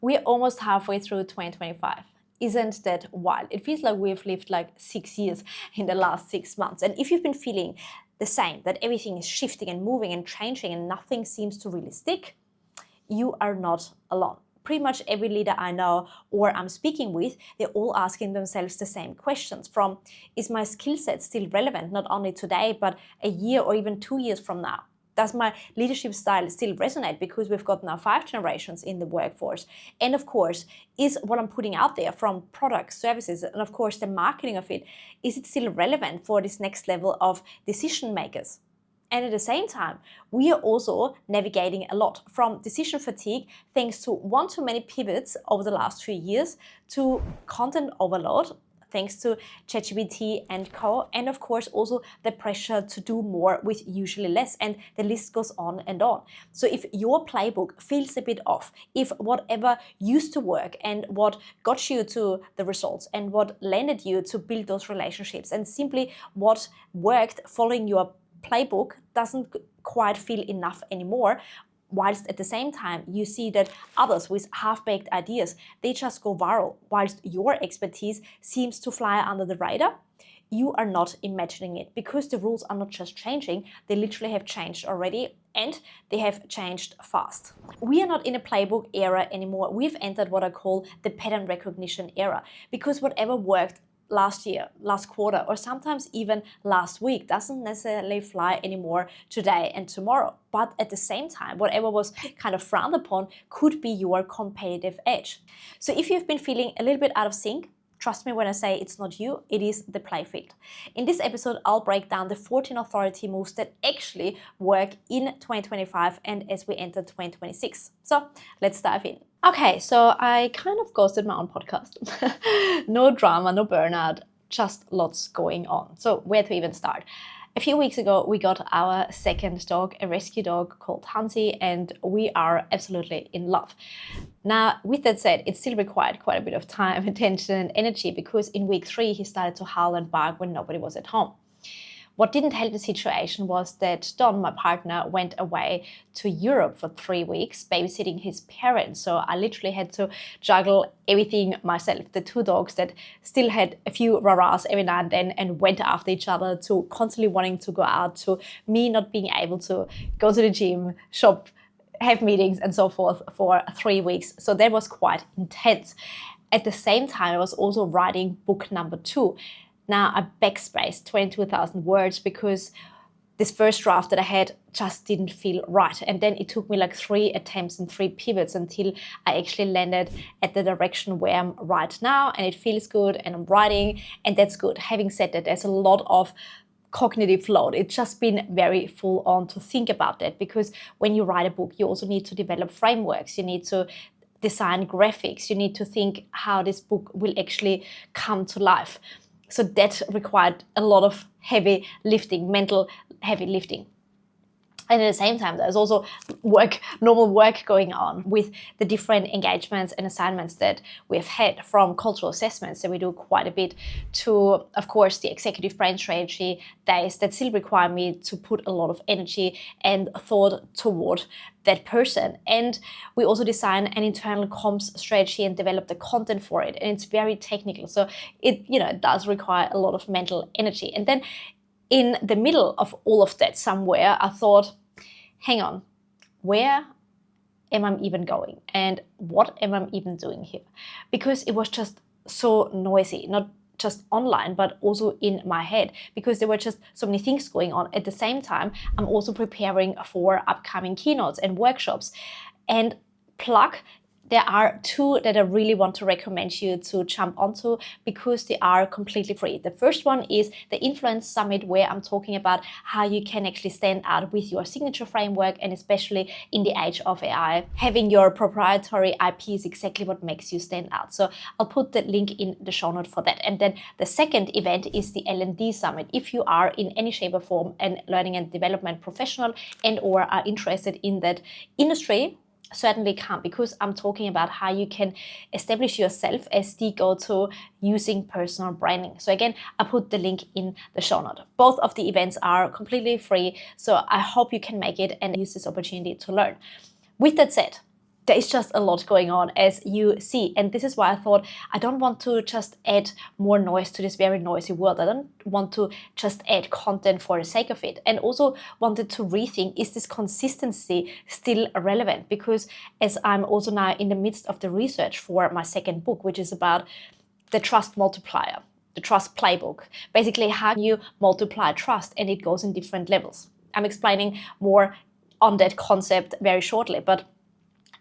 We're almost halfway through 2025. Isn't that wild? It feels like we've lived like 6 years in the last 6 months. And if you've been feeling the same, that everything is shifting and moving and changing and nothing seems to really stick, you are not alone. Pretty much every leader I know or I'm speaking with, they're all asking themselves the same questions from, is my skill set still relevant, not only today, but a year or even 2 years from now? Does my leadership style still resonate because we've got now 5 generations in the workforce? And of course, is what I'm putting out there from products, services, and of course the marketing of it, is it still relevant for this next level of decision makers? And at the same time, we are also navigating a lot from decision fatigue thanks to one too many pivots over the last few years to content overload thanks to ChatGPT and co, and of course also the pressure to do more with usually less, and the list goes on and on. So if your playbook feels a bit off, if whatever used to work and what got you to the results and what landed you to build those relationships and simply what worked following your playbook doesn't quite feel enough anymore, whilst at the same time you see that others with half-baked ideas, they just go viral, whilst your expertise seems to fly under the radar, you are not imagining it, because the rules are not just changing, they literally have changed already, and they have changed fast. We are not in a playbook era anymore. We've entered what I call the pattern recognition era, because whatever worked last year, last quarter, or sometimes even last week doesn't necessarily fly anymore today and tomorrow. But at the same time, whatever was kind of frowned upon could be your competitive edge. So if you've been feeling a little bit out of sync, trust me when I say it's not you, it is the playfield. In this episode, I'll break down the 14 authority moves that actually work in 2025 and as we enter 2026. So let's dive in. Okay, so I kind of ghosted my own podcast. No drama, no burnout, just lots going on. So where to even start? A few weeks ago, we got our second dog, a rescue dog called Hansi, and we are absolutely in love. Now, with that said, it still required quite a bit of time, attention, and energy, because in week 3, he started to howl and bark when nobody was at home. What didn't help the situation was that Don, my partner, went away to Europe for 3 weeks, babysitting his parents. So I literally had to juggle everything myself. The 2 dogs that still had a few rah-rahs every now and then and went after each other, to constantly wanting to go out, to me not being able to go to the gym, shop, have meetings and so forth for 3 weeks. So that was quite intense. At the same time, I was also writing book number 2. Now I backspaced 22,000 words because this first draft that I had just didn't feel right. And then it took me like 3 attempts and 3 pivots until I actually landed at the direction where I'm right now, and it feels good and I'm writing, and that's good. Having said that, there's a lot of cognitive load. It's just been very full on to think about that, because when you write a book, you also need to develop frameworks. You need to design graphics. You need to think how this book will actually come to life. So that required a lot of heavy lifting, mental heavy lifting. And at the same time, there's also normal work going on with the different engagements and assignments that we've had, from cultural assessments that we do quite a bit to, of course, the executive brain strategy days that still require me to put a lot of energy and thought toward that person. And we also design an internal comms strategy and develop the content for it. And it's very technical. So it does require a lot of mental energy. And then in the middle of all of that, somewhere, I thought, hang on, where am I even going? And what am I even doing here? Because it was just so noisy, not just online, but also in my head, because there were just so many things going on. At the same time, I'm also preparing for upcoming keynotes and workshops. And plug, there are 2 that I really want to recommend you to jump onto, because they are completely free. The first one is the Influence Summit, where I'm talking about how you can actually stand out with your signature framework, and especially in the age of AI, having your proprietary IP is exactly what makes you stand out. So I'll put the link in the show note for that. And then the second event is the L&D Summit. If you are in any shape or form an learning and development professional and or are interested in that industry, certainly come, because I'm talking about how you can establish yourself as the go-to using personal branding. So again, I put the link in the show note. Both of the events are completely free, so I hope you can make it and use this opportunity to learn. With that said, there is just a lot going on, as you see. And this is why I thought I don't want to just add more noise to this very noisy world. I don't want to just add content for the sake of it. And also wanted to rethink, is this consistency still relevant? Because as I'm also now in the midst of the research for my second book, which is about the trust multiplier, the trust playbook, basically how you multiply trust, and it goes in different levels. I'm explaining more on that concept very shortly, but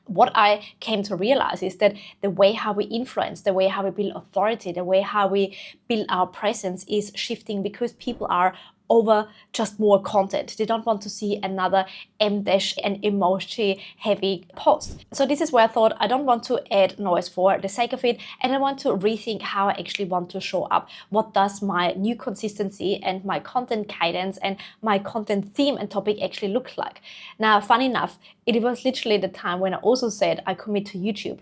what I came to realize is that the way how we influence, the way how we build authority, the way how we build our presence is shifting because people are over just more content. They don't want to see another M-dash and emoji heavy post. So this is where I thought I don't want to add noise for the sake of it, and I want to rethink how I actually want to show up. What does my new consistency and my content cadence and my content theme and topic actually look like? Now, funny enough, it was literally the time when I also said I commit to YouTube.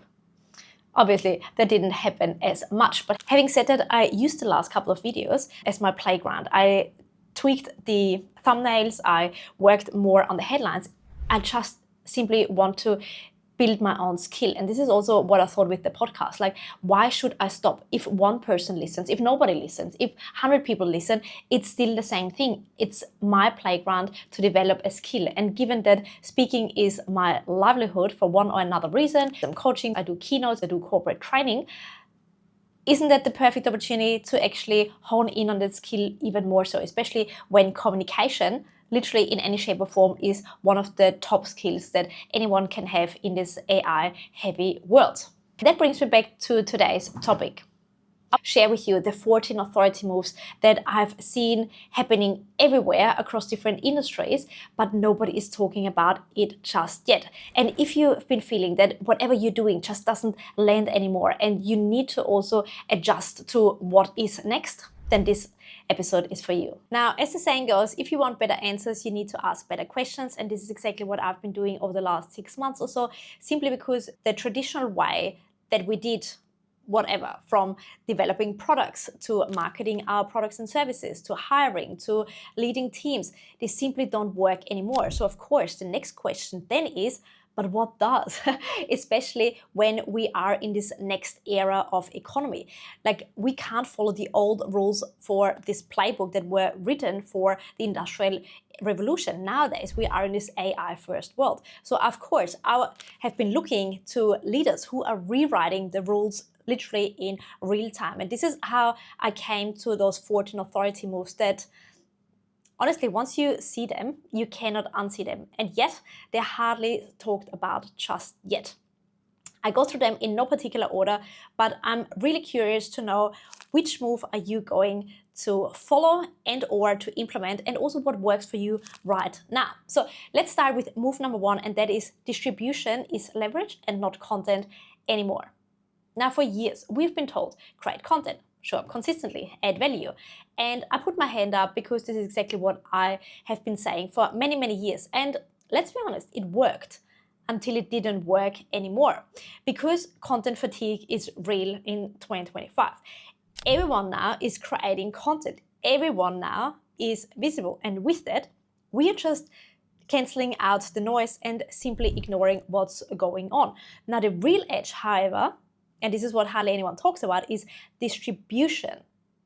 Obviously, that didn't happen as much, but having said that, I used the last couple of videos as my playground. I tweaked the thumbnails, I worked more on the headlines. I just simply want to build my own skill. And this is also what I thought with the podcast. Like, why should I stop? If one person listens, if nobody listens, if 100 people listen, it's still the same thing. It's my playground to develop a skill. And given that speaking is my livelihood for one or another reason, I'm coaching, I do keynotes, I do corporate training, isn't that the perfect opportunity to actually hone in on that skill even more so, especially when communication, literally in any shape or form, is one of the top skills that anyone can have in this AI-heavy world. That brings me back to today's topic. I'll share with you the 14 authority moves that I've seen happening everywhere across different industries, but nobody is talking about it just yet. And if you've been feeling that whatever you're doing just doesn't land anymore and you need to also adjust to what is next, then this episode is for you. Now, as the saying goes, if you want better answers, you need to ask better questions. And this is exactly what I've been doing over the last 6 months or so, simply because the traditional way that we did whatever, from developing products to marketing our products and services to hiring to leading teams, they simply don't work anymore. So of course, the next question then is, but what does? Especially when we are in this next era of economy. Like, we can't follow the old rules for this playbook that were written for the industrial revolution. Nowadays, we are in this AI first world. So of course, I have been looking to leaders who are rewriting the rules literally in real time. And this is how I came to those 14 authority moves that, honestly, once you see them, you cannot unsee them. And yet, they're hardly talked about just yet. I go through them in no particular order, but I'm really curious to know which move are you going to follow and or to implement, and also what works for you right now. So let's start with move number 1, and that is distribution is leverage and not content anymore. Now, for years, we've been told, create content, show up consistently, add value. And I put my hand up because this is exactly what I have been saying for many, many years. And let's be honest, it worked until it didn't work anymore, because content fatigue is real in 2025. Everyone now is creating content. Everyone now is visible. And with that, we are just canceling out the noise and simply ignoring what's going on. Now, the real edge, however, and this is what hardly anyone talks about, is distribution.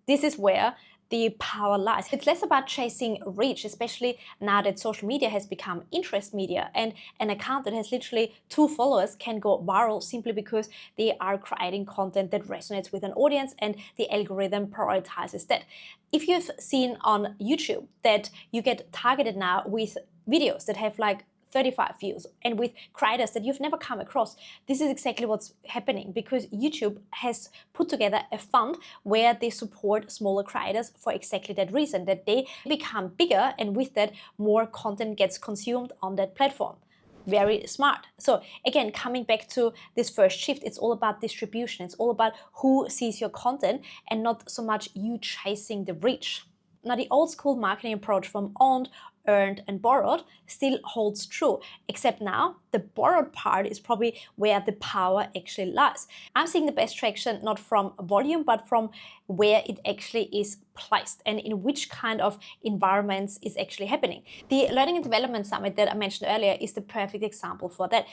This is where the power lies. It's less about chasing reach, especially now that social media has become interest media, and an account that has literally 2 followers can go viral simply because they are creating content that resonates with an audience and the algorithm prioritizes that. If you've seen on YouTube that you get targeted now with videos that have like 35 views and with creators that you've never come across, this is exactly what's happening, because YouTube has put together a fund where they support smaller creators for exactly that reason, that they become bigger, and with that, more content gets consumed on that platform. Very smart. So again, coming back to this first shift, it's all about distribution. It's all about who sees your content and not so much you chasing the reach. Now, the old school marketing approach from owned, earned, and borrowed still holds true, except now the borrowed part is probably where the power actually lies. I'm seeing the best traction not from volume, but from where it actually is placed and in which kind of environments is actually happening. The Learning and Development Summit that I mentioned earlier is the perfect example for that.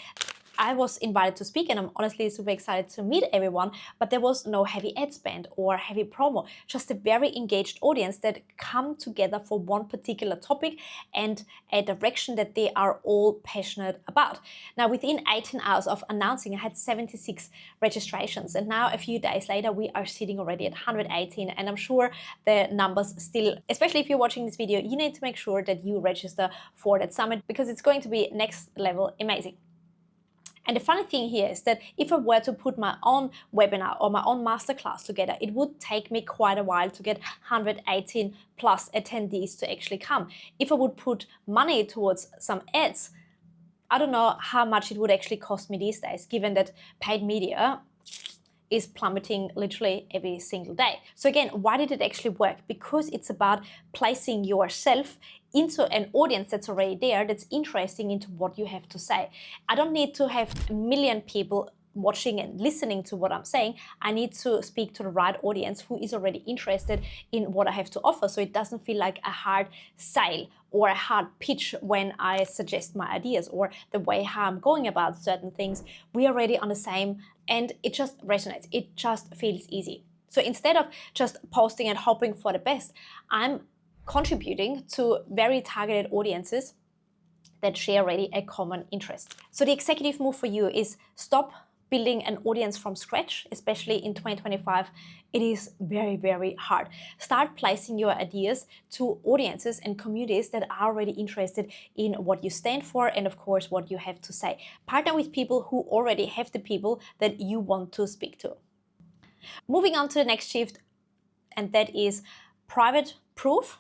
I was invited to speak, and I'm honestly super excited to meet everyone, but there was no heavy ad spend or heavy promo, just a very engaged audience that come together for one particular topic and a direction that they are all passionate about. Now, within 18 hours of announcing, I had 76 registrations, and now a few days later, we are sitting already at 118, and I'm sure the numbers still, especially if you're watching this video, you need to make sure that you register for that summit because it's going to be next level amazing. And the funny thing here is that if I were to put my own webinar or my own masterclass together, it would take me quite a while to get 118 plus attendees to actually come. If I would put money towards some ads, I don't know how much it would actually cost me these days, given that paid media is plummeting literally every single day. So again, why did it actually work? Because it's about placing yourself into an audience that's already there, that's interesting into what you have to say. I don't need to have a million people watching and listening to what I'm saying. I need to speak to the right audience who is already interested in what I have to offer, so it doesn't feel like a hard sale or a hard pitch when I suggest my ideas or the way how I'm going about certain things. We are already on the same, and it just resonates. It just feels easy. So instead of just posting and hoping for the best, I'm contributing to very targeted audiences that share already a common interest. So the executive move for you is stop building an audience from scratch, especially in 2025. It is very, very hard. Start placing your ideas to audiences and communities that are already interested in what you stand for and, of course, what you have to say. Partner with people who already have the people that you want to speak to. Moving on to the next shift, and that is private proof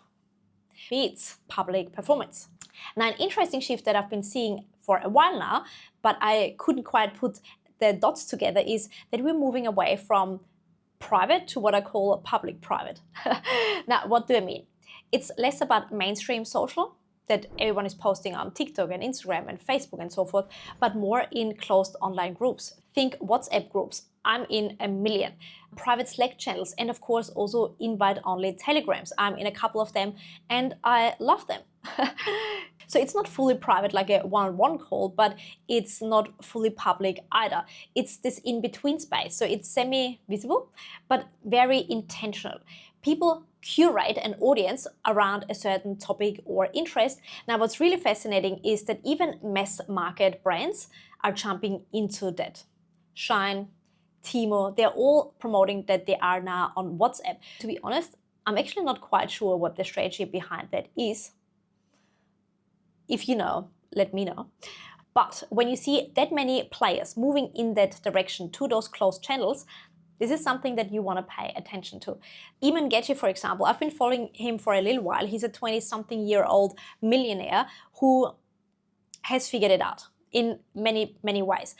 beats public performance. Now, an interesting shift that I've been seeing for a while now, but I couldn't quite put the dots together, is that we're moving away from private to what I call public-private. Now, what do I mean? It's less about mainstream social that everyone is posting on TikTok and Instagram and Facebook and so forth, but more in closed online groups. Think WhatsApp groups. I'm in a million. Private Slack channels, and of course also invite-only Telegrams. I'm in a couple of them and I love them. So it's not fully private like a one-on-one call, but it's not fully public either. It's this in-between space. So it's semi-visible, but very intentional. People curate an audience around a certain topic or interest. Now, what's really fascinating is that even mass market brands are jumping into that. Shine, Timo, they're all promoting that they are now on WhatsApp. To be honest, I'm actually not quite sure what the strategy behind that is. If you know, let me know. But when you see that many players moving in that direction to those closed channels, this is something that you want to pay attention to. Iman Getty, for example, I've been following him for a little while. He's a 20-something-year-old millionaire who has figured it out in many, many ways.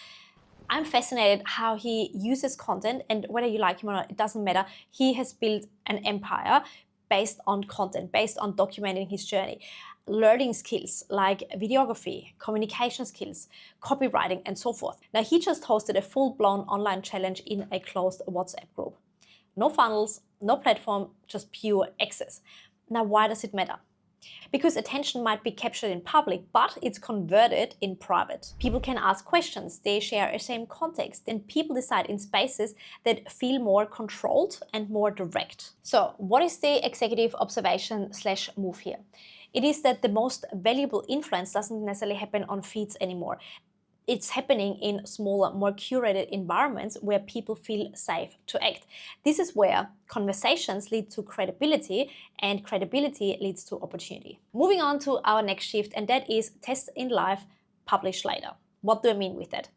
I'm fascinated how he uses content, and whether you like him or not, it doesn't matter. He has built an empire based on content, based on documenting his journey. Learning skills like videography, communication skills, copywriting, and so forth. Now, he just hosted a full-blown online challenge in a closed WhatsApp group. No funnels, no platform, just pure access. Now, why does it matter? Because attention might be captured in public, but it's converted in private. People can ask questions, they share a same context, and people decide in spaces that feel more controlled and more direct. So, what is the executive observation / move here? It is that the most valuable influence doesn't necessarily happen on feeds anymore. It's happening in smaller, more curated environments where people feel safe to act. This is where conversations lead to credibility, and credibility leads to opportunity. Moving on to our next shift, and that is test in live, publish later. What do I mean with that?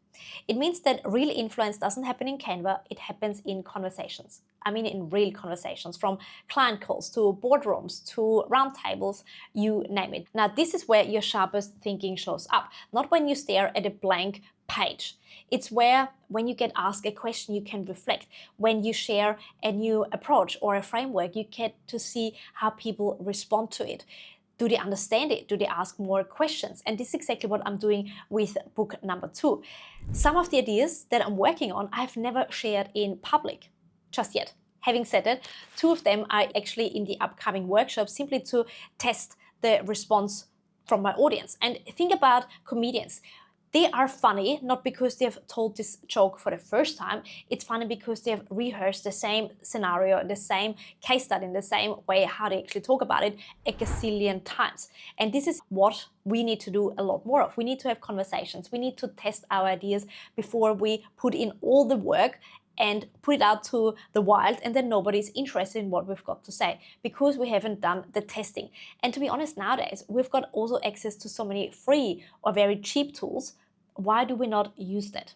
It means that real influence doesn't happen in Canva, it happens in conversations. I mean in real conversations, from client calls to boardrooms to roundtables, you name it. Now, this is where your sharpest thinking shows up, not when you stare at a blank page. It's where when you get asked a question, you can reflect. When you share a new approach or a framework, you get to see how people respond to it. Do they understand it? Do they ask more questions? And this is exactly what I'm doing with book number 2. Some of the ideas that I'm working on, I've never shared in public just yet. Having said that, 2 of them are actually in the upcoming workshop, simply to test the response from my audience. And think about comedians. They are funny, not because they have told this joke for the first time. It's funny because they have rehearsed the same scenario, the same case study in the same way how they actually talk about it a gazillion times. And this is what we need to do a lot more of. We need to have conversations. We need to test our ideas before we put in all the work and put it out to the wild, and then nobody's interested in what we've got to say because we haven't done the testing. And to be honest, nowadays, we've got also access to so many free or very cheap tools. Why do we not use that?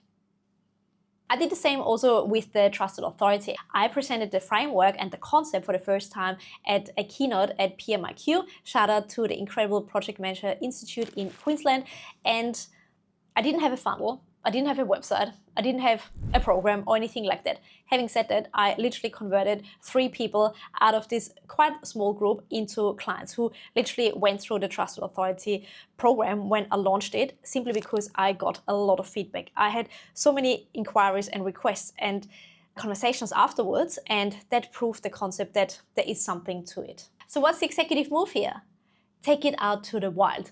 I did the same also with the trusted authority. I presented the framework and the concept for the first time at a keynote at PMIQ. Shout out to the incredible Project Manager Institute in Queensland. And I didn't have a funnel. I didn't have a website. I didn't have a program or anything like that. Having said that, I literally converted 3 people out of this quite small group into clients who literally went through the Trusted Authority program when I launched it, simply because I got a lot of feedback. I had so many inquiries and requests and conversations afterwards, and that proved the concept that there is something to it. So what's the executive move here? Take it out to the wild.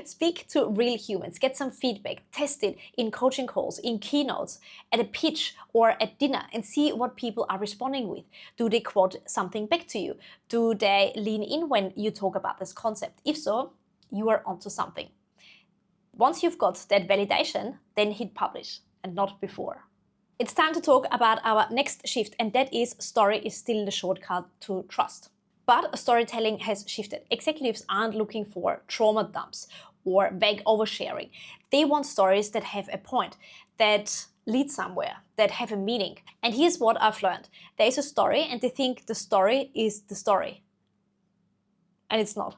Speak to real humans, get some feedback, test it in coaching calls, in keynotes, at a pitch or at dinner, and see what people are responding with. Do they quote something back to you? Do they lean in when you talk about this concept? If so, you are onto something. Once you've got that validation, then hit publish, and not before. It's time to talk about our next shift, and that is story is still the shortcut to trust. But storytelling has shifted. Executives aren't looking for trauma dumps or vague oversharing. They want stories that have a point, that lead somewhere, that have a meaning. And here's what I've learned. There is a story and they think the story is the story. And it's not.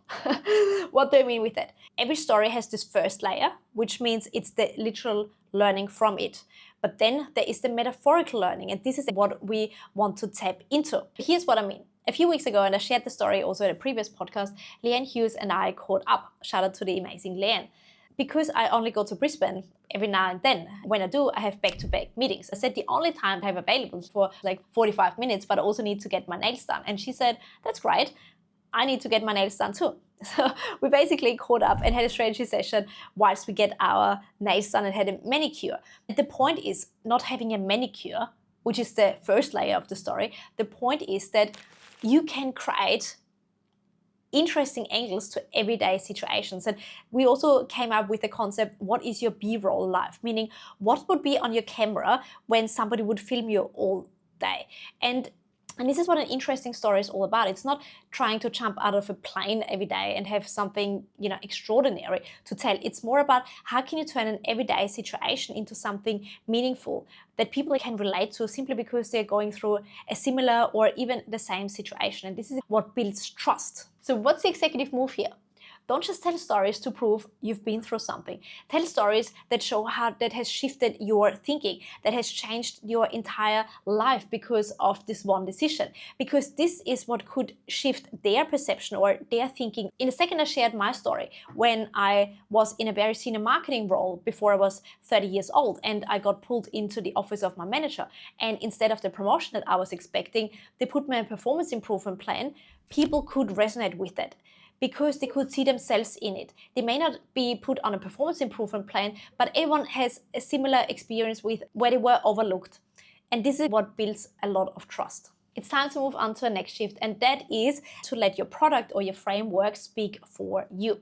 What do I mean with that? Every story has this first layer, which means it's the literal learning from it. But then there is the metaphorical learning, and this is what we want to tap into. Here's what I mean. A few weeks ago, and I shared the story also in a previous podcast, Leanne Hughes and I caught up. Shout out to the amazing Leanne. Because I only go to Brisbane every now and then. When I do, I have back-to-back meetings. I said the only time I have available is for like 45 minutes, but I also need to get my nails done. And she said, that's great. I need to get my nails done too. So we basically caught up and had a strategy session whilst we get our nails done and had a manicure. The point is not having a manicure, which is the first layer of the story. The point is that you can create interesting angles to everyday situations. And we also came up with the concept, what is your B-roll life? Meaning, what would be on your camera when somebody would film you all day? And this is what an interesting story is all about. It's not trying to jump out of a plane every day and have something, extraordinary to tell. It's more about how can you turn an everyday situation into something meaningful that people can relate to simply because they're going through a similar or even the same situation. And this is what builds trust. So what's the executive move here? Don't just tell stories to prove you've been through something. Tell stories that show how that has shifted your thinking, that has changed your entire life because of this one decision. Because this is what could shift their perception or their thinking. In a second, I shared my story when I was in a very senior marketing role before I was 30 years old, and I got pulled into the office of my manager. And instead of the promotion that I was expecting, they put me on a performance improvement plan. People could resonate with that, because they could see themselves in it. They may not be put on a performance improvement plan, but everyone has a similar experience with where they were overlooked. And this is what builds a lot of trust. It's time to move on to the next shift, and that is to let your product or your framework speak for you.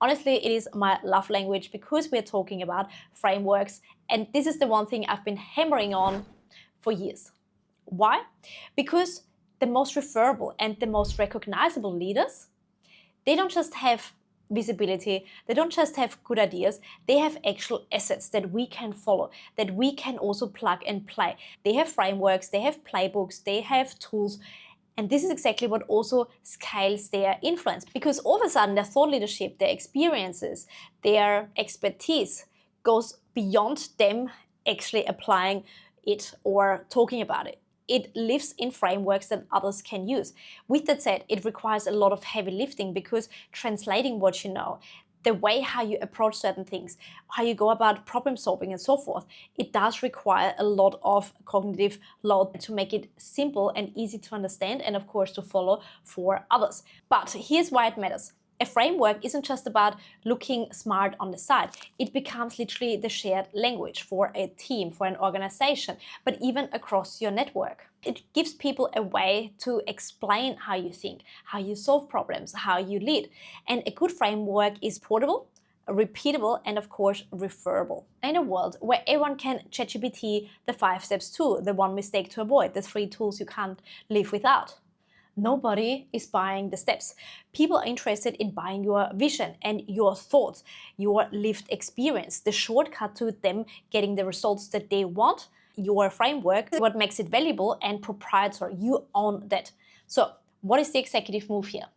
Honestly, it is my love language because we're talking about frameworks, and this is the one thing I've been hammering on for years. Why? Because the most referable and the most recognizable leaders, they don't just have visibility, they don't just have good ideas, they have actual assets that we can follow, that we can also plug and play. They have frameworks, they have playbooks, they have tools, and this is exactly what also scales their influence, because all of a sudden their thought leadership, their experiences, their expertise goes beyond them actually applying it or talking about it. It lives in frameworks that others can use. With that said, it requires a lot of heavy lifting because translating what you know, the way how you approach certain things, how you go about problem solving and so forth, it does require a lot of cognitive load to make it simple and easy to understand and of course to follow for others. But here's why it matters. A framework isn't just about looking smart on the side. It becomes literally the shared language for a team, for an organization, but even across your network. It gives people a way to explain how you think, how you solve problems, how you lead. And a good framework is portable, repeatable, and of course referable. In a world where everyone can ChatGPT the 5 steps to, the one mistake to avoid, the 3 tools you can't live without, nobody is buying the steps. People are interested in buying your vision and your thoughts, your lived experience, the shortcut to them getting the results that they want. Your framework, what makes it valuable and proprietary. You own that. So what is the executive move here?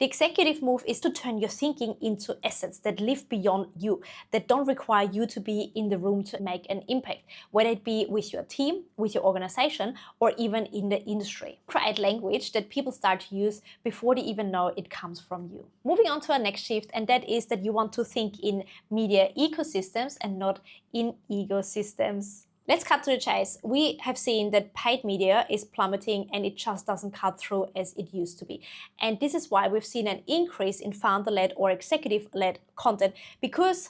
The executive move is to turn your thinking into assets that live beyond you, that don't require you to be in the room to make an impact, whether it be with your team, with your organization, or even in the industry. Create language that people start to use before they even know it comes from you. Moving on to our next shift, and that is that you want to think in media ecosystems and not in ecosystems. Let's cut to the chase. We have seen that paid media is plummeting and it just doesn't cut through as it used to be. And this is why we've seen an increase in founder-led or executive-led content, because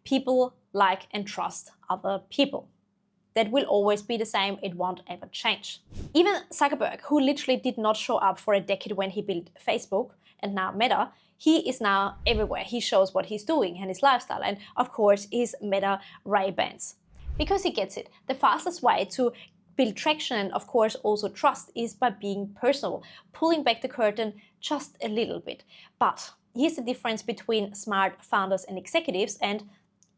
people like and trust other people. That will always be the same. It won't ever change. Even Zuckerberg, who literally did not show up for a decade when he built Facebook and now Meta, he is now everywhere. He shows what he's doing and his lifestyle, and of course his Meta Ray-Bans. Because he gets it. The fastest way to build traction and of course also trust is by being personal, pulling back the curtain just a little bit. But here's the difference between smart founders and executives and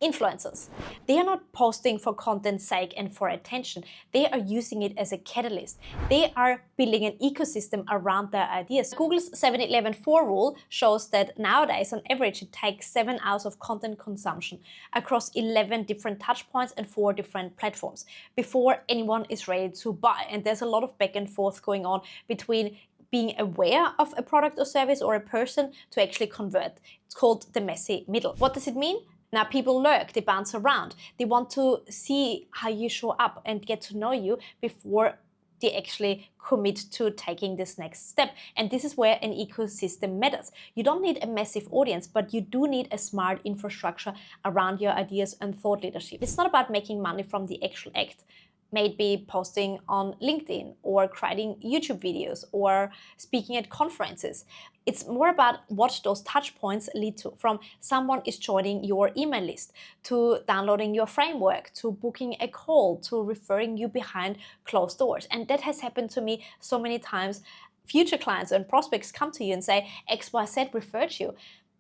influencers. They are not posting for content's sake and for attention. They are using it as a catalyst. They are building an ecosystem around their ideas. Google's 7-11-4 rule shows that nowadays, on average, it takes 7 hours of content consumption across 11 different touchpoints and 4 different platforms before anyone is ready to buy. And there's a lot of back and forth going on between being aware of a product or service or a person to actually convert. It's called the messy middle. What does it mean? Now people lurk, they bounce around. They want to see how you show up and get to know you before they actually commit to taking this next step. And this is where an ecosystem matters. You don't need a massive audience, but you do need a smart infrastructure around your ideas and thought leadership. It's not about making money from the actual act. Maybe posting on LinkedIn or creating YouTube videos or speaking at conferences. It's more about what those touch points lead to, from someone is joining your email list, to downloading your framework, to booking a call, to referring you behind closed doors. And that has happened to me so many times. Future clients and prospects come to you and say, XYZ referred you.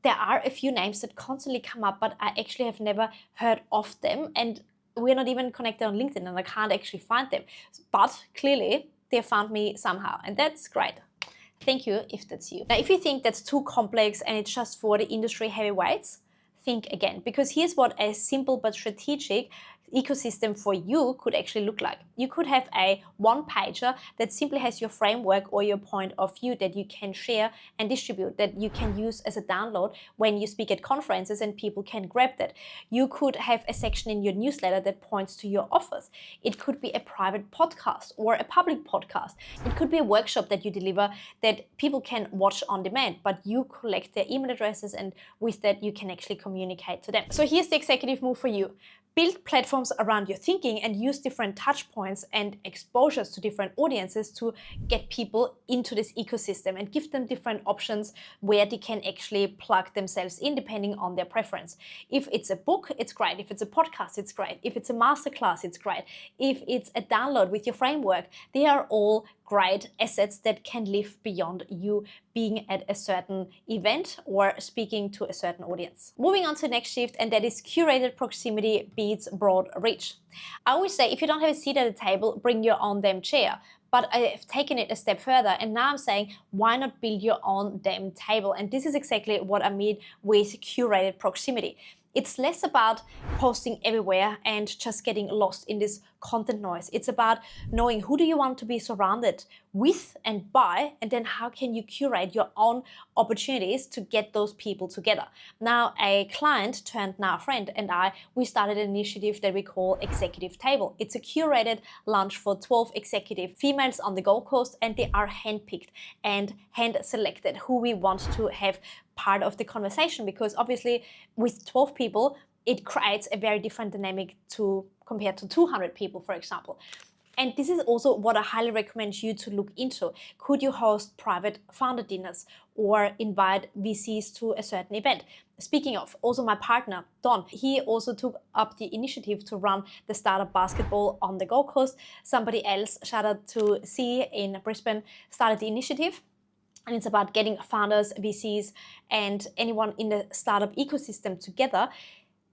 There are a few names that constantly come up, but I actually have never heard of them. And we're not even connected on LinkedIn and I can't actually find them. But clearly they found me somehow, and that's great. Thank you if that's you. Now, if you think that's too complex and it's just for the industry heavyweights, think again, because here's what a simple but strategic ecosystem for you could actually look like. You could have a one-pager that simply has your framework or your point of view that you can share and distribute, that you can use as a download when you speak at conferences and people can grab that. You could have a section in your newsletter that points to your offers. It could be a private podcast or a public podcast. It could be a workshop that you deliver that people can watch on demand, but you collect their email addresses and with that you can actually communicate to them. So here's the executive move for you. Build platforms around your thinking and use different touch points and exposures to different audiences to get people into this ecosystem and give them different options where they can actually plug themselves in depending on their preference. If it's a book, it's great. If it's a podcast, it's great. If it's a masterclass, it's great. If it's a download with your framework, they are all great assets that can live beyond you being at a certain event or speaking to a certain audience. Moving on to the next shift, and that is curated proximity beats broad reach. I always say if you don't have a seat at the table, bring your own damn chair. But I've taken it a step further and now I'm saying, why not build your own damn table? And this is exactly what I mean with curated proximity. It's less about posting everywhere and just getting lost in this content noise. It's about knowing who do you want to be surrounded with and by, and then how can you curate your own opportunities to get those people together. Now, a client turned now friend and we started an initiative that we call Executive Table. It's a curated lunch for 12 executive females on the Gold Coast, and they are handpicked and hand selected who we want to have part of the conversation, because obviously with 12 people, it creates a very different dynamic compared to 200 people, for example. And this is also what I highly recommend you to look into. Could you host private founder dinners or invite VCs to a certain event? Speaking of, also my partner, Don, he also took up the initiative to run the startup basketball on the Gold Coast. Somebody else, shout out to C in Brisbane, started the initiative. And it's about getting founders, VCs, and anyone in the startup ecosystem together,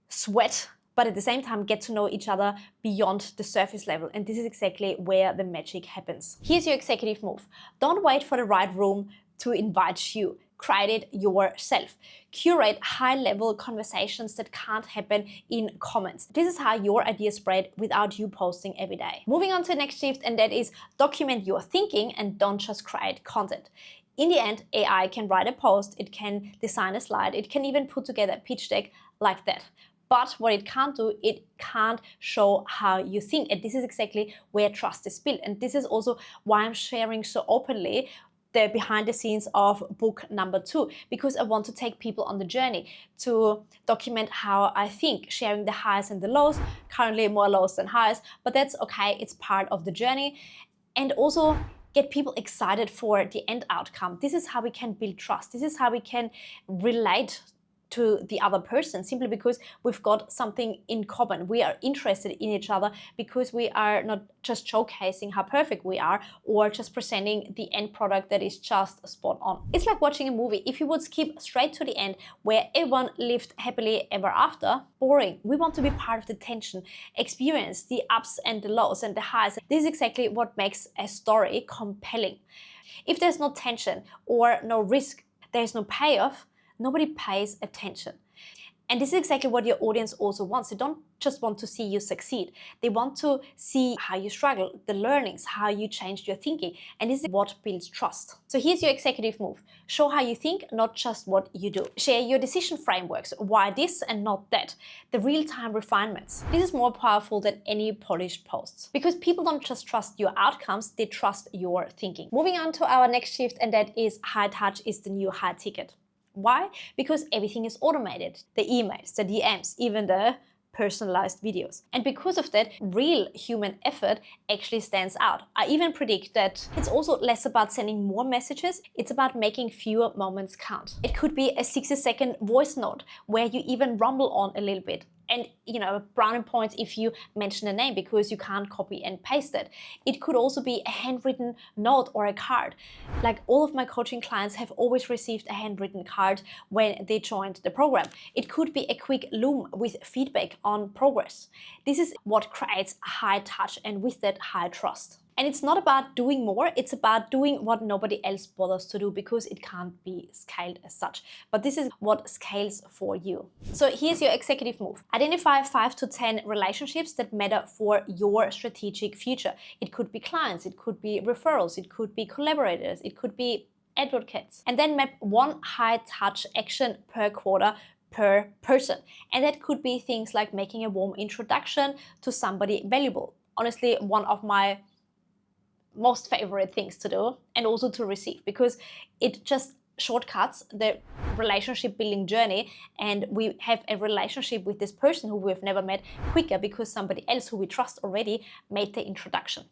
sweat, but at the same time get to know each other beyond the surface level. And this is exactly where the magic happens. Here's your executive move. Don't wait for the right room to invite you. Create it yourself. Curate high-level conversations that can't happen in comments. This is how your ideas spread without you posting every day. Moving on to the next shift, and that is document your thinking and don't just create content. In the end, AI can write a post, it can design a slide, it can even put together a pitch deck like that. But what it can't do, it can't show how you think. And this is exactly where trust is built. And this is also why I'm sharing so openly the behind the scenes of book number 2, because I want to take people on the journey to document how I think, sharing the highs and the lows, currently more lows than highs, but that's okay, it's part of the journey. And also get people excited for the end outcome. This is how we can build trust. This is how we can relate to the other person, simply because we've got something in common. We are interested in each other because we are not just showcasing how perfect we are or just presenting the end product that is just spot on. It's like watching a movie. If you would skip straight to the end where everyone lived happily ever after, boring. We want to be part of the tension, experience the ups and the lows and the highs. This is exactly what makes a story compelling. If there's no tension or no risk, there's no payoff, nobody pays attention. And this is exactly what your audience also wants. They don't just want to see you succeed. They want to see how you struggle, the learnings, how you changed your thinking. And this is what builds trust. So here's your executive move. Show how you think, not just what you do. Share your decision frameworks. Why this and not that? The real-time refinements. This is more powerful than any polished posts. Because people don't just trust your outcomes, they trust your thinking. Moving on to our next shift, and that is high touch is the new high ticket. Why? Because everything is automated. The emails, the DMs, even the personalized videos. And because of that, real human effort actually stands out. I even predict that it's also less about sending more messages, it's about making fewer moments count. It could be a 60-second voice note where you even rumble on a little bit. And, brownie points if you mention a name because you can't copy and paste it. It could also be a handwritten note or a card. Like all of my coaching clients have always received a handwritten card when they joined the program. It could be a quick loom with feedback on progress. This is what creates high touch and with that high trust. And it's not about doing more, it's about doing what nobody else bothers to do because it can't be scaled as such. But this is what scales for you. So here's your executive move. Identify 5 to 10 relationships that matter for your strategic future. It could be clients, it could be referrals, it could be collaborators, it could be advocates. And then map one high touch action per quarter per person. And that could be things like making a warm introduction to somebody valuable. Honestly, one of my most favorite things to do and also to receive, because it just shortcuts the relationship building journey, and we have a relationship with this person who we've never met quicker because somebody else who we trust already made the introduction.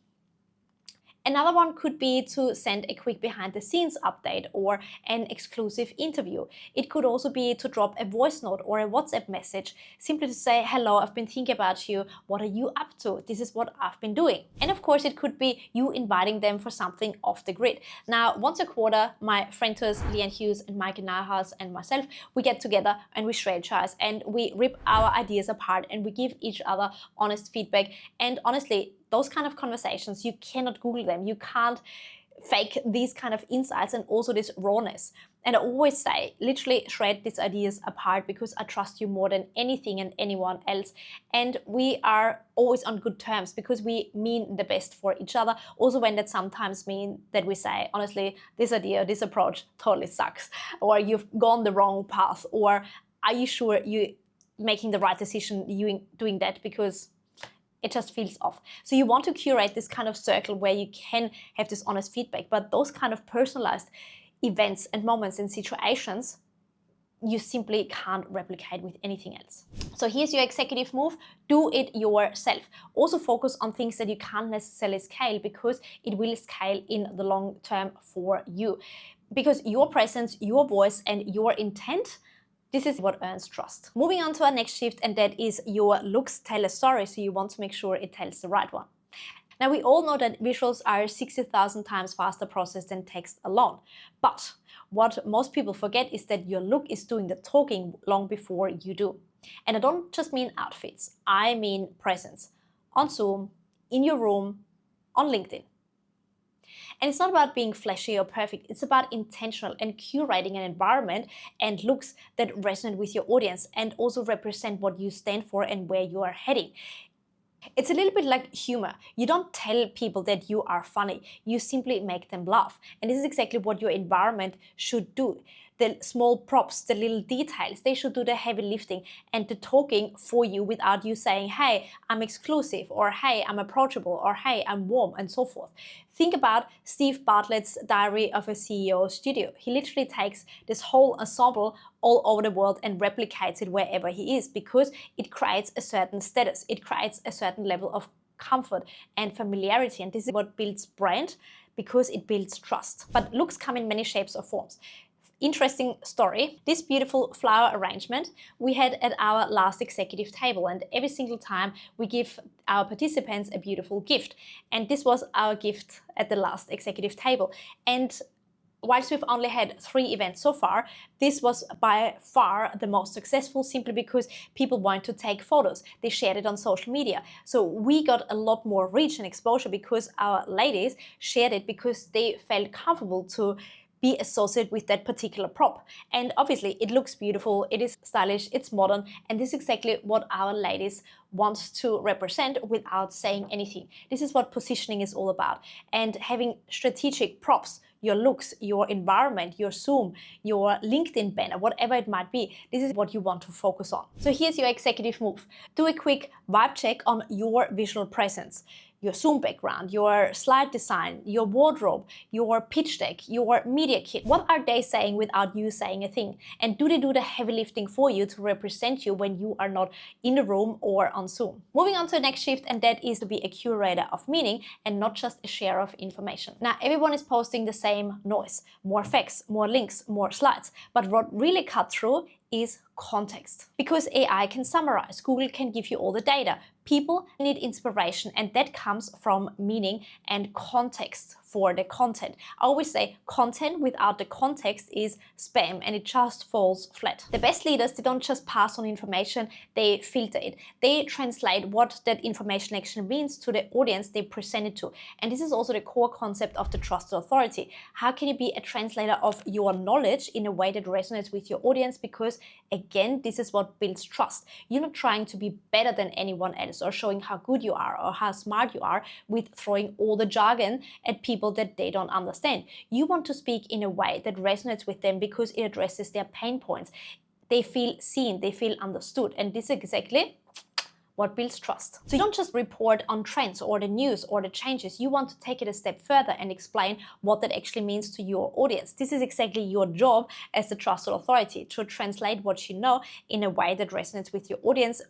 Another one could be to send a quick behind the scenes update or an exclusive interview. It could also be to drop a voice note or a WhatsApp message, simply to say, hello, I've been thinking about you. What are you up to? This is what I've been doing. And of course, it could be you inviting them for something off the grid. Now, once a quarter, my friends Leanne Hughes and Mike Nahas and myself, we get together and we strategize and we rip our ideas apart and we give each other honest feedback. And honestly, those kind of conversations, you cannot Google them. You can't fake these kind of insights and also this rawness. And I always say, literally shred these ideas apart, because I trust you more than anything and anyone else. And we are always on good terms because we mean the best for each other. Also when that sometimes means that we say, honestly, this idea, this approach totally sucks, or you've gone the wrong path, or are you sure you're making the right decision doing that, because it just feels off. So you want to curate this kind of circle where you can have this honest feedback, but those kind of personalized events and moments and situations you simply can't replicate with anything else. So here's your executive move. Do it yourself. Also focus on things that you can't necessarily scale, because it will scale in the long term for you. Because your presence, your voice, and your intent, this is what earns trust. Moving on to our next shift, and that is your looks tell a story. So you want to make sure it tells the right one. Now, we all know that visuals are 60,000 times faster processed than text alone. But what most people forget is that your look is doing the talking long before you do. And I don't just mean outfits, I mean presence. On Zoom, in your room, on LinkedIn. And it's not about being flashy or perfect, it's about intentional and curating an environment and looks that resonate with your audience and also represent what you stand for and where you are heading. It's a little bit like humor. You don't tell people that you are funny, you simply make them laugh. And this is exactly what your environment should do. The small props, the little details, they should do the heavy lifting and the talking for you without you saying, hey, I'm exclusive, or hey, I'm approachable, or hey, I'm warm, and so forth. Think about Steve Bartlett's Diary of a CEO Studio. He literally takes this whole ensemble all over the world and replicates it wherever he is, because it creates a certain status, it creates a certain level of comfort and familiarity, and this is what builds brand, because it builds trust. But looks come in many shapes or forms. Interesting story. This beautiful flower arrangement we had at our last executive table, and every single time we give our participants a beautiful gift. And this was our gift at the last executive table. And whilst we've only had 3 events so far, this was by far the most successful, simply because people want to take photos. They shared it on social media. So we got a lot more reach and exposure because our ladies shared it, because they felt comfortable to be associated with that particular prop. And obviously it looks beautiful, it is stylish, it's modern, and this is exactly what our ladies want to represent without saying anything. This is what positioning is all about. And having strategic props, your looks, your environment, your Zoom, your LinkedIn banner, whatever it might be, this is what you want to focus on. So here's your executive move. Do a quick vibe check on your visual presence. Your Zoom background, your slide design, your wardrobe, your pitch deck, your media kit. What are they saying without you saying a thing? And do they do the heavy lifting for you to represent you when you are not in the room or on Zoom? Moving on to the next shift, and that is to be a curator of meaning and not just a share of information. Now, everyone is posting the same noise, more facts, more links, more slides. But what really cut through is context. Because AI can summarize, Google can give you all the data. People need inspiration, and that comes from meaning and context for the content. I always say content without the context is spam, and it just falls flat. The best leaders, they don't just pass on information, they filter it. They translate what that information actually means to the audience they present it to. And this is also the core concept of the trusted authority. How can you be a translator of your knowledge in a way that resonates with your audience? Because again, this is what builds trust. You're not trying to be better than anyone else or showing how good you are or how smart you are with throwing all the jargon at people that they don't understand. You want to speak in a way that resonates with them because it addresses their pain points. They feel seen, they feel understood, and this is exactly what builds trust. So you don't just report on trends or the news or the changes, you want to take it a step further and explain what that actually means to your audience. This is exactly your job as the trusted authority, to translate what you know in a way that resonates with your audience,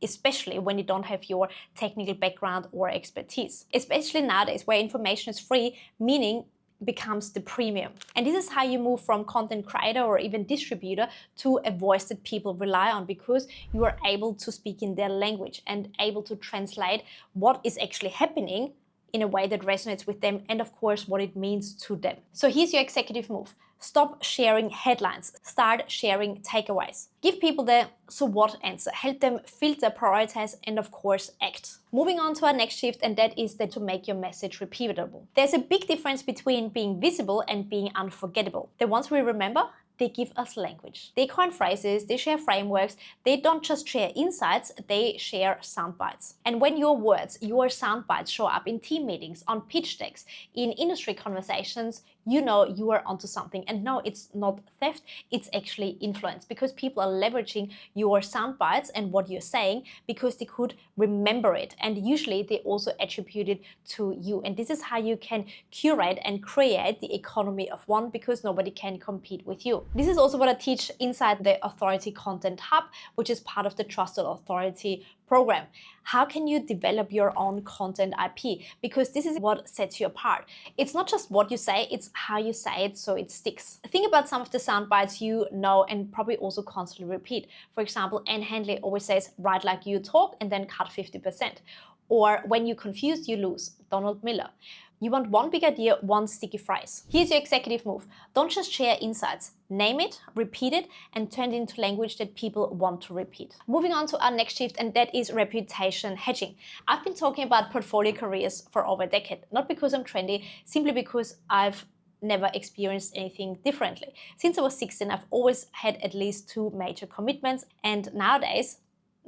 especially when you don't have your technical background or expertise. Especially nowadays where information is free, meaning becomes the premium. And this is how you move from content creator or even distributor to a voice that people rely on, because you are able to speak in their language and able to translate what is actually happening in a way that resonates with them, and of course what it means to them. So here's your executive move. Stop sharing headlines. Start sharing takeaways. Give people the so what answer. Help them filter, prioritize, and of course act. Moving on to our next shift, and that is to make your message repeatable. There's a big difference between being visible and being unforgettable. The ones we remember, they give us language. They coin phrases, they share frameworks, they don't just share insights, they share sound bites. And when your words, your sound bites show up in team meetings, on pitch decks, in industry conversations, you know you are onto something. And no, it's not theft, it's actually influence, because people are leveraging your sound bites and what you're saying because they could remember it. And usually they also attribute it to you. And this is how you can curate and create the economy of one, because nobody can compete with you. This is also what I teach inside the Authority Content Hub, which is part of the Trusted Authority program. How can you develop your own content IP? Because this is what sets you apart. It's not just what you say, it's how you say it so it sticks. Think about some of the sound bites you know and probably also constantly repeat. For example, Anne Handley always says, write like you talk and then cut 50%. Or when you're confused, you lose. Donald Miller. You want one big idea, one sticky phrase. Here's your executive move. Don't just share insights. Name it, repeat it, and turn it into language that people want to repeat. Moving on to our next shift, and that is reputation hedging. I've been talking about portfolio careers for over a decade, not because I'm trendy, simply because I've never experienced anything differently. Since I was 16, I've always had at least 2 major commitments, and nowadays,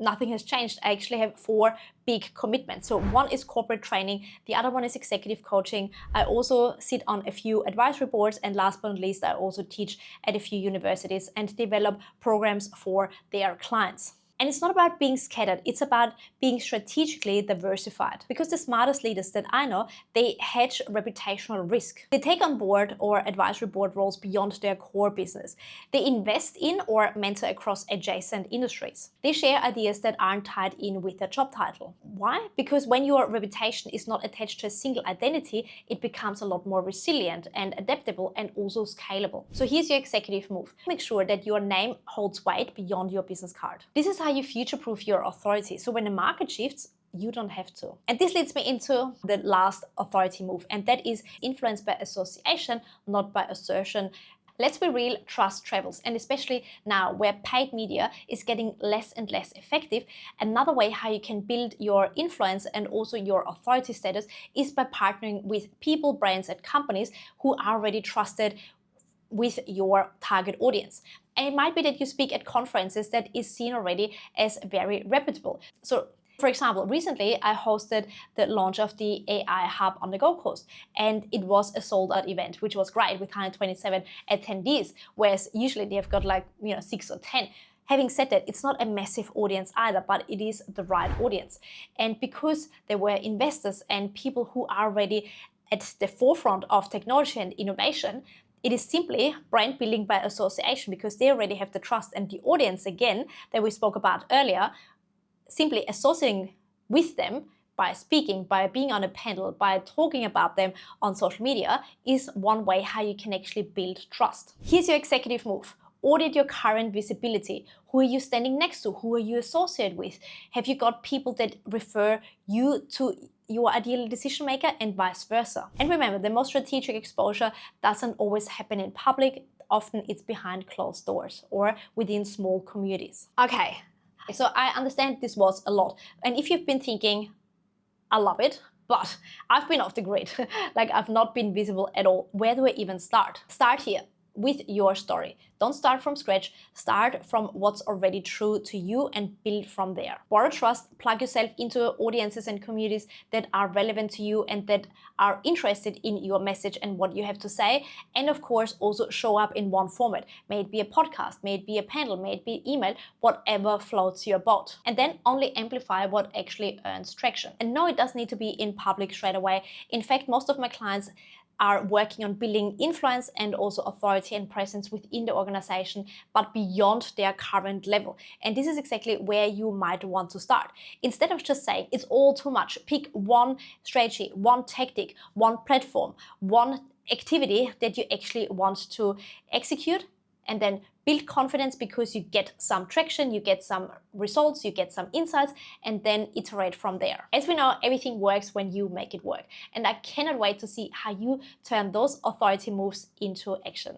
nothing has changed. I actually have 4 big commitments. So one is corporate training, the other one is executive coaching. I also sit on a few advisory boards, and last but not least, I also teach at a few universities and develop programs for their clients. And it's not about being scattered, it's about being strategically diversified. Because the smartest leaders that I know, they hedge reputational risk. They take on board or advisory board roles beyond their core business. They invest in or mentor across adjacent industries. They share ideas that aren't tied in with their job title. Why? Because when your reputation is not attached to a single identity, it becomes a lot more resilient and adaptable and also scalable. So here's your executive move. Make sure that your name holds weight beyond your business card. This is how you future-proof your authority. So when the market shifts, you don't have to. And this leads me into the last authority move, and that is influence by association, not by assertion. Let's be real, trust travels. And especially now where paid media is getting less and less effective, another way how you can build your influence and also your authority status is by partnering with people, brands, and companies who are already trusted with your target audience. And it might be that you speak at conferences that is seen already as very reputable. So for example, recently I hosted the launch of the AI Hub on the Gold Coast, and it was a sold out event, which was great with 127 attendees, whereas usually they've got 6 or 10. Having said that, it's not a massive audience either, but it is the right audience. And because there were investors and people who are already at the forefront of technology and innovation, it is simply brand building by association, because they already have the trust, and the audience, again, that we spoke about earlier, simply associating with them by speaking, by being on a panel, by talking about them on social media is one way how you can actually build trust. Here's your executive move. Audit your current visibility. Who are you standing next to? Who are you associated with? Have you got people that refer you to your ideal decision maker, and vice versa? And remember, the most strategic exposure doesn't always happen in public. Often it's behind closed doors or within small communities. Okay, so I understand this was a lot. And if you've been thinking, I love it, but I've been off the grid, I've not been visible at all, where do I even start? Start here with your story. Don't start from scratch, start from what's already true to you and build from there. Borrow trust, plug yourself into audiences and communities that are relevant to you and that are interested in your message and what you have to say. And of course, also show up in one format. May it be a podcast, may it be a panel, may it be email, whatever floats your boat. And then only amplify what actually earns traction. And no, it doesn't need to be in public straight away. In fact, most of my clients are working on building influence and also authority and presence within the organization, but beyond their current level. And this is exactly where you might want to start. Instead of just saying it's all too much, pick one strategy, one tactic, one platform, one activity that you actually want to execute, and then build confidence because you get some traction, you get some results, you get some insights, and then iterate from there. As we know, everything works when you make it work. And I cannot wait to see how you turn those authority moves into action.